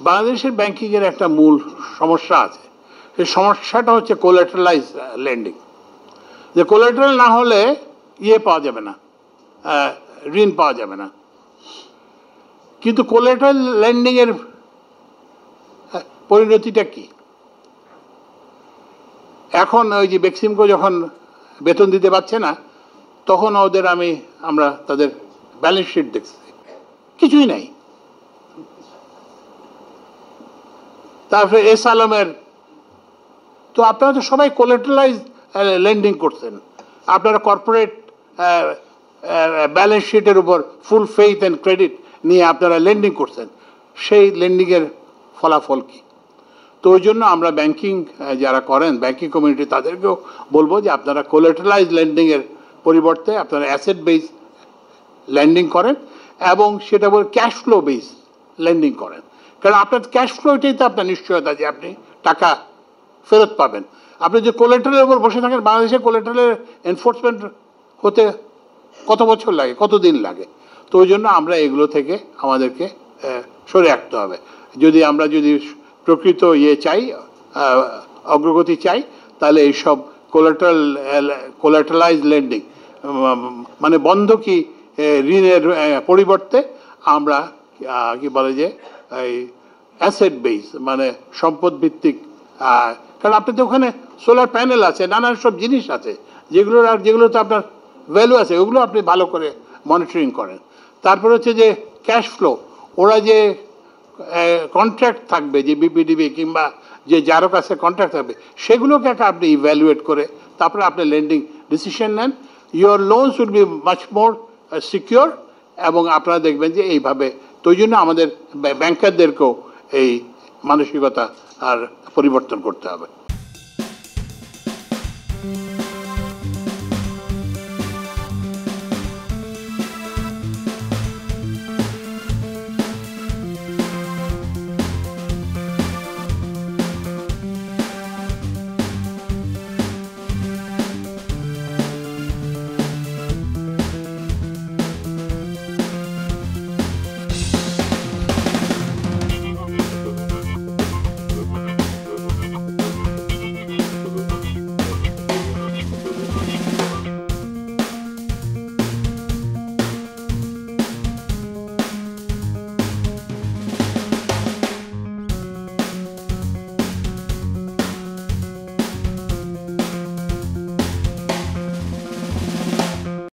বাংলাদেশের ব্যাংকিংয়ের একটা মূল সমস্যা আছে, সেই সমস্যাটা হচ্ছে কোলাটারালাইজ লেন্ডিং। যে কোলাটারাল না হলে পাওয়া যাবে না, ঋণ পাওয়া যাবে না। কিন্তু কোলাটারাল লেন্ডিংয়ের পরিণতিটা কি? এখন ওই যে বেক্সিমকো যখন বেতন দিতে পারছে না, তখন আমরা তাদের ব্যালেন্স শিট দেখছি, কিছুই নাই। তারপরে এস আলমের, তো আপনারা তো সবাই কোলাটারালাইজ লেন্ডিং করছেন, আপনারা কর্পোরেট ব্যালেন্স শিটের উপর ফুল ফেইথ অ্যান্ড ক্রেডিট নিয়ে আপনারা লেন্ডিং করছেন, সেই লেন্ডিংয়ের ফলাফল কি? তো ওই জন্য আমরা ব্যাংকিং যারা করেন, ব্যাংকিং কমিউনিটি, তাদেরকেও বলবো যে আপনারা কোলাটারালাইজ লেন্ডিংয়ের পরিবর্তে আপনারা অ্যাসেট বেস লেন্ডিং করেন এবং সেটা বলে ক্যাশ ফ্লো বেস লেন্ডিং করেন। কারণ আপনার ক্যাশ ফ্লো, এটাই তো আপনার নিশ্চয়তা যে আপনি টাকা ফেরত পাবেন। আপনি যে কোলাটারালের উপর বসে থাকেন, বাংলাদেশে কোলাটারালের এনফোর্সমেন্ট হতে কত বছর লাগে, কত দিন লাগে? তো ওই জন্য আমরা এগুলো থেকে আমাদেরকে সরে রাখতে হবে। আমরা যদি প্রকৃত চাই, অগ্রগতি চাই, তাহলে এইসব কোলাটারালাইজ লেন্ডিং মানে বন্ধকি ঋণের পরিবর্তে আমরা কি বলে যে এই অ্যাসেট বেস মানে সম্পদ ভিত্তিক, কারণ আপনি তো ওখানে সোলার প্যানেল আছে, নানান সব জিনিস আছে যেগুলোতে আপনার ভ্যালু আছে, ওগুলো আপনি ভালো করে মনিটরিং করেন। তারপর হচ্ছে যে ক্যাশ ফ্লো, ওরা যে কন্ট্রাক্ট থাকবে, যে বিপিডিবি কিংবা যে যারও কাছে কন্ট্রাক্ট থাকবে, সেগুলোকে আপনি ইভ্যালুয়েট করে তারপরে আপনি লেন্ডিং ডিসিশন নেন। Your loans will be much more secure, এবং আপনারা দেখবেন যে এইভাবে। তো ওই জন্য আমাদের ব্যাংকারদেরকেও এই মানসিকতা আর পরিবর্তন করতে হবে।